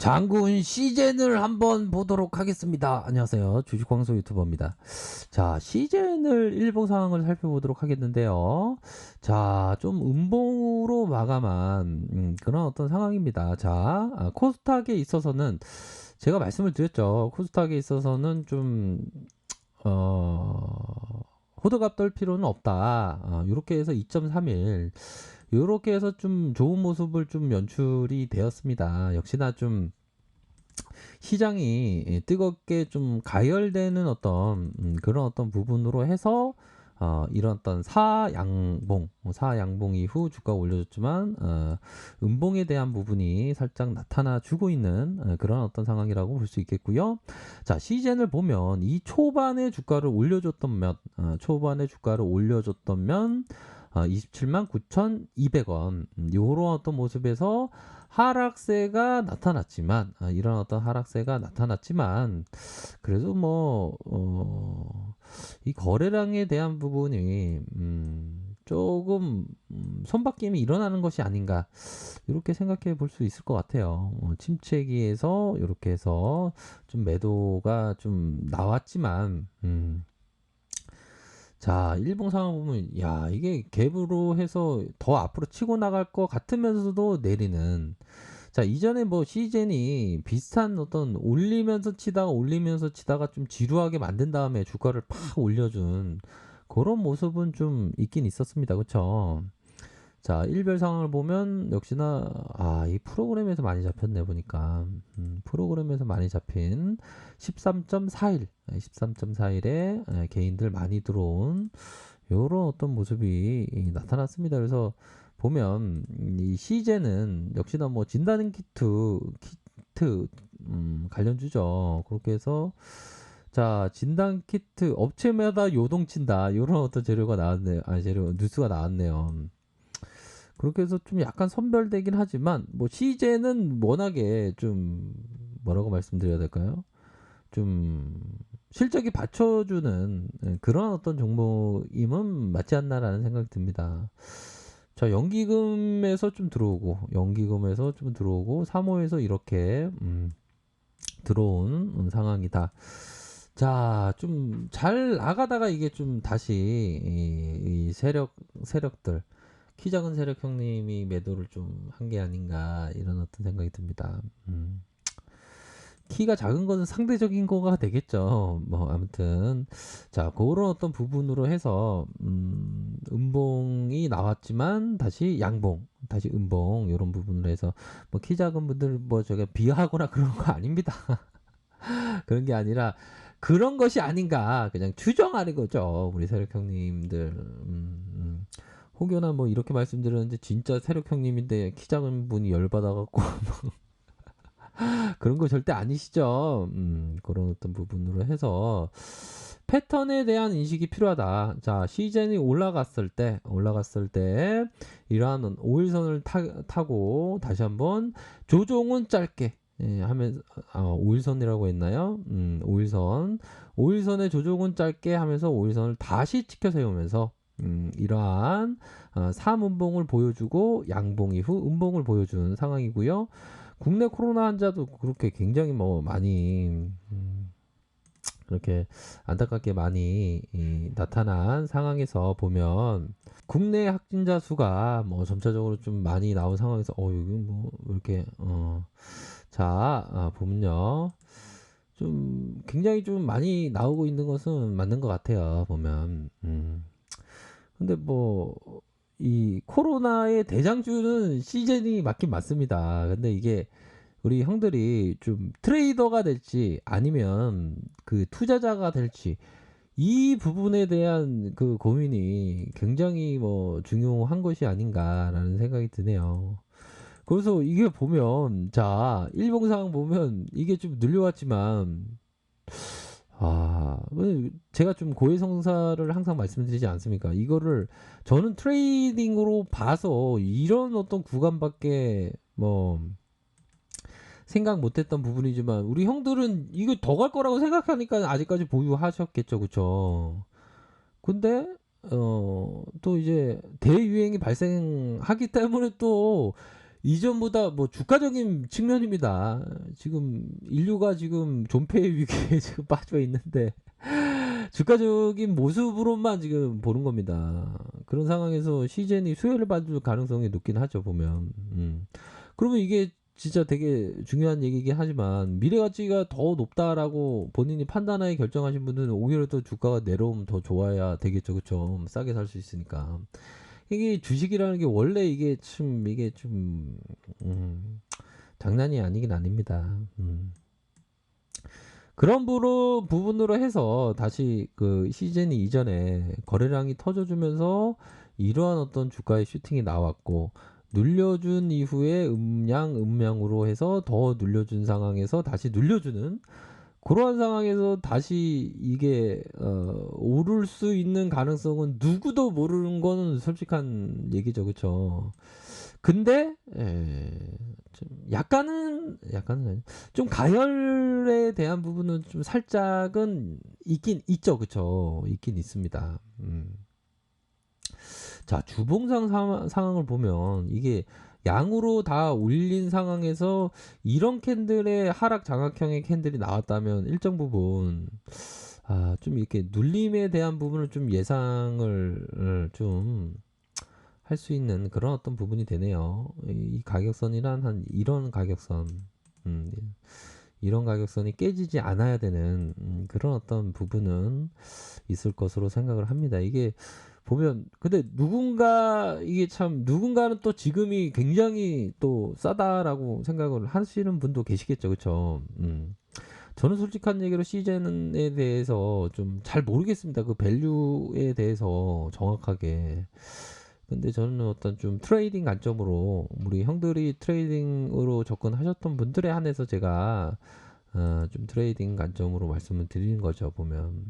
장군 시즌을 한번 보도록 하겠습니다. 안녕하세요. 주식광수 유튜버입니다. 자, 시즌을 일봉 상황을 살펴보도록 하겠는데요. 자, 좀 음봉으로 마감한 그런 어떤 상황입니다. 자, 코스닥에 있어서는 제가 말씀을 드렸죠. 코스닥에 있어서는 좀 호들갑 떨 필요는 없다. 이렇게 해서 2.31 이렇게 해서 좀 좋은 모습을 좀 연출이 되었습니다. 역시나 좀 시장이 뜨겁게 좀 가열되는 어떤 그런 어떤 부분으로 해서 이런 어떤 사양봉 이후 주가가 올려줬지만 음봉에 대한 부분이 살짝 나타나 주고 있는 그런 어떤 상황이라고 볼 수 있겠고요. 자, 시즌을 보면 이 초반에 주가를 올려줬던 면 27만 9,200원 요런 어떤 모습에서 하락세가 나타났지만 이런 어떤 하락세가 나타났지만 그래도 이 거래량에 대한 부분이 조금 손바뀜이 일어나는 것이 아닌가 이렇게 생각해 볼 수 있을 것 같아요. 침체기에서 이렇게 해서 좀 매도가 좀 나왔지만 자, 일봉 상황 보면 야, 이게 갭으로 해서 더 앞으로 치고 나갈 것 같으면서도 내리는 자, 이전에 뭐 시즌이 비슷한 어떤 올리면서 치다가 좀 지루하게 만든 다음에 주가를 팍 올려준 그런 모습은 좀 있긴 있었습니다. 그쵸? 자, 일별 상황을 보면 역시나 이 프로그램에서 많이 잡혔네 보니까 프로그램에서 많이 잡힌 13.41 13.41에 개인들 많이 들어온 요런 어떤 모습이 나타났습니다. 그래서 보면 이 시제는 역시나 뭐 진단은 키트 관련주죠. 그렇게 해서 자, 진단 키트 업체마다 요동친다. 요런 어떤 재료가 나왔네요. 뉴스가 나왔네요. 그렇게 해서 좀 약간 선별되긴 하지만 뭐 시제는 워낙에 좀 뭐라고 말씀드려야 될까요? 좀 실적이 받쳐주는 그런 어떤 종목임은 맞지 않나라는 생각이 듭니다. 자, 연기금에서 좀 들어오고 3호에서 이렇게 들어온 상황이다. 자, 좀 잘 나가다가 이게 좀 다시 이 세력들 키 작은 세력 형님이 매도를 좀 한 게 아닌가 이런 어떤 생각이 듭니다. 키가 작은 것은 상대적인 거가 되겠죠. 뭐 아무튼 자, 그런 어떤 부분으로 해서 음봉이 나왔지만 다시 양봉, 다시 음봉 이런 부분으로 해서 뭐 키 작은 분들 뭐 제가 비하하거나 그런 거 아닙니다. 그런 게 아니라 그런 것이 아닌가 그냥 추정하는 거죠. 우리 세력 형님들. 혹여나 뭐 이렇게 말씀드렸는데 진짜 세력 형님인데 키 작은 분이 열받아갖고 그런 거 절대 아니시죠. 그런 어떤 부분으로 해서 패턴에 대한 인식이 필요하다. 자, 시즌이 올라갔을 때 이러한 5일선을 타고 다시 한번 조종은 짧게 하면 5일선이라고 했나요? 5일선의 조종은 짧게 하면서 5일선을 다시 치켜 세우면서 이러한 3음봉을 보여주고 양봉 이후 음봉을 보여주는 상황이고요. 국내 코로나 환자도 그렇게 굉장히 뭐 많이 그렇게 안타깝게 많이 나타난 상황에서 보면 국내 확진자 수가 뭐 점차적으로 좀 많이 나온 상황에서 이거 뭐 이렇게 보면요. 좀 굉장히 좀 많이 나오고 있는 것은 맞는 것 같아요. 보면 근데 뭐 이 코로나의 대장주는 시즌이 맞긴 맞습니다. 근데 이게 우리 형들이 좀 트레이더가 될지 아니면 그 투자자가 될지 이 부분에 대한 그 고민이 굉장히 뭐 중요한 것이 아닌가라는 생각이 드네요. 그래서 이게 보면 자, 일봉상 보면 이게 좀 늘려왔지만 제가 좀 고해성사를 항상 말씀드리지 않습니까? 이거를 저는 트레이딩으로 봐서 이런 어떤 구간밖에 뭐 생각 못했던 부분이지만 우리 형들은 이거 더 갈 거라고 생각하니까 아직까지 보유하셨겠죠, 그쵸? 근데 또 이제 대유행이 발생하기 때문에 또 이전보다 뭐 주가적인 측면입니다. 지금 인류가 지금 존폐의 위기에 지금 빠져 있는데 주가적인 모습으로만 지금 보는 겁니다. 그런 상황에서 시젠이 수혜를 받을 가능성이 높긴 하죠, 보면. 그러면 이게 진짜 되게 중요한 얘기긴 하지만 미래 가치가 더 높다라고 본인이 판단하에 결정하신 분들은 오히려 더 주가가 내려오면 더 좋아야 되겠죠, 그쵸? 싸게 살 수 있으니까. 이게 주식이라는 게 원래 이게 참 이게 좀 장난이 아니긴 아닙니다. 그런 부분으로 해서 다시 그 시즌이 이전에 거래량이 터져주면서 이러한 어떤 주가의 슈팅이 나왔고 눌려준 이후에 음량으로 해서 더 눌려준 상황에서 다시 눌려주는 그러한 상황에서 다시 이게 오를 수 있는 가능성은 누구도 모르는 거는 솔직한 얘기죠, 그쵸? 근데 좀 약간은 아니- 좀 가열에 대한 부분은 좀 살짝은 있긴 있죠, 그쵸? 있긴 있습니다. 자, 주봉상 상황을 보면 이게 양으로 다 올린 상황에서 이런 캔들의 하락 장악형의 캔들이 나왔다면 일정 부분 좀 이렇게 눌림에 대한 부분을 좀 예상을 좀 할 수 있는 그런 어떤 부분이 되네요. 이 가격선이란 한 이런 가격선, 음, 이런 가격선이 깨지지 않아야 되는 그런 어떤 부분은 있을 것으로 생각을 합니다. 이게 보면 근데 이게 참 누군가는 또 지금이 굉장히 또 싸다라고 생각을 하시는 분도 계시겠죠, 그렇죠? 저는 솔직한 얘기로 시즌에 대해서 좀 잘 모르겠습니다. 그 밸류에 대해서 정확하게. 근데 저는 어떤 좀 트레이딩 관점으로 우리 형들이 트레이딩으로 접근하셨던 분들에 한해서 제가 좀 트레이딩 관점으로 말씀을 드리는 거죠, 보면.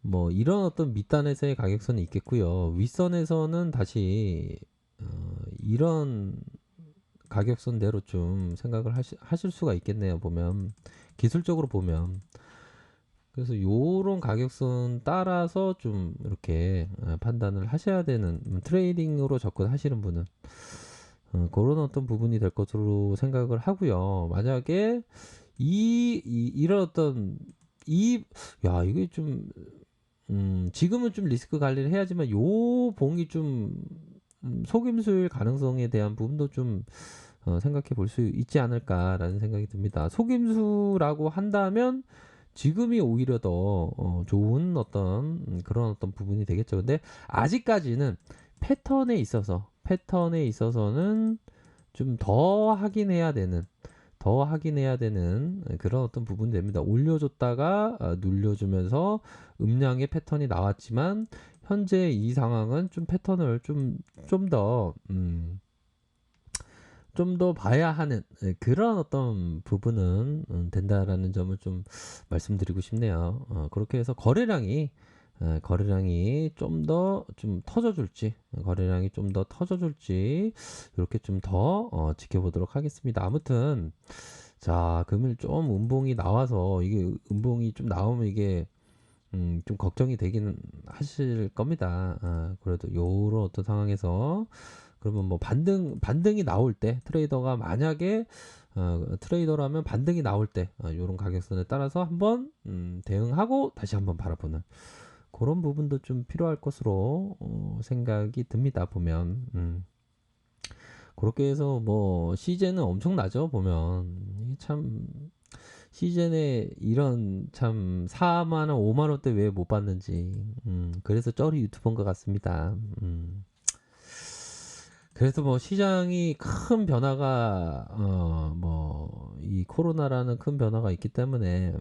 뭐 이런 어떤 밑단에서의 가격선이 있겠고요. 윗선에서는 다시 이런 가격선대로 좀 생각을 하실 수가 있겠네요. 보면 기술적으로 보면 그래서 요런 가격선 따라서 좀 이렇게 판단을 하셔야 되는 트레이딩으로 접근하시는 분은 그런 어떤 부분이 될 것으로 생각을 하고요. 만약에 이런 어떤 이게 좀 지금은 좀 리스크 관리를 해야지만 요 봉이 좀 속임수일 가능성에 대한 부분도 좀 생각해 볼 수 있지 않을까라는 생각이 듭니다. 속임수라고 한다면 지금이 오히려 더 좋은 어떤 그런 어떤 부분이 되겠죠. 근데 아직까지는 패턴에 있어서는 좀 더 확인해야 되는 그런 어떤 부분이 됩니다. 올려줬다가 눌려주면서 음량의 패턴이 나왔지만 현재 이 상황은 좀 패턴을 좀 더 봐야 하는 그런 어떤 부분은 된다라는 점을 좀 말씀드리고 싶네요. 그렇게 해서 거래량이 좀 더 좀 터져줄지, 거래량이 좀 더 터져줄지 이렇게 좀 더 지켜보도록 하겠습니다. 아무튼 자, 금일 좀 음봉이 나와서 이게 음봉이 좀 나오면 이게 좀 걱정이 되기는 하실 겁니다. 그래도 요런 어떤 상황에서 그러면 뭐 반등이 나올 때 트레이더가 만약에 트레이더라면 반등이 나올 때 요런 가격선에 따라서 한번 대응하고 다시 한번 바라보는 그런 부분도 좀 필요할 것으로 생각이 듭니다. 보면 그렇게 해서 뭐 시즌은 엄청나죠. 보면 이게 참 시즌에 이런 참 4만 원, 5만 원대 왜 못 받는지 그래서 쩌리 유튜버인 것 같습니다. 그래서 뭐 시장이 큰 변화가 뭐 이 코로나라는 큰 변화가 있기 때문에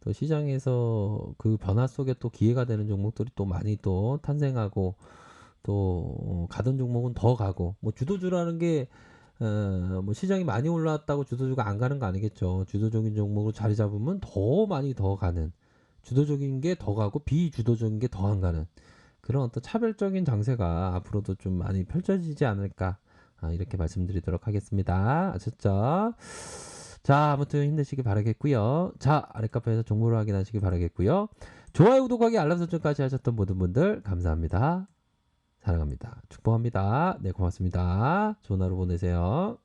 또 시장에서 그 변화 속에 또 기회가 되는 종목들이 또 많이 또 탄생하고 또 가던 종목은 더 가고 뭐 주도주라는 게 뭐 시장이 많이 올라왔다고 주도주가 안 가는 거 아니겠죠. 주도적인 종목으로 자리 잡으면 더 많이 더 가는 주도적인 게 더 가고 비주도적인 게 더 안 가는 그런 어떤 차별적인 장세가 앞으로도 좀 많이 펼쳐지지 않을까 이렇게 말씀드리도록 하겠습니다. 아셨죠? 자, 아무튼 힘내시기 바라겠고요. 자, 아랫카페에서 정보를 확인하시기 바라겠고요. 좋아요, 구독하기, 알람 설정까지 하셨던 모든 분들 감사합니다. 사랑합니다. 축복합니다. 네, 고맙습니다. 좋은 하루 보내세요.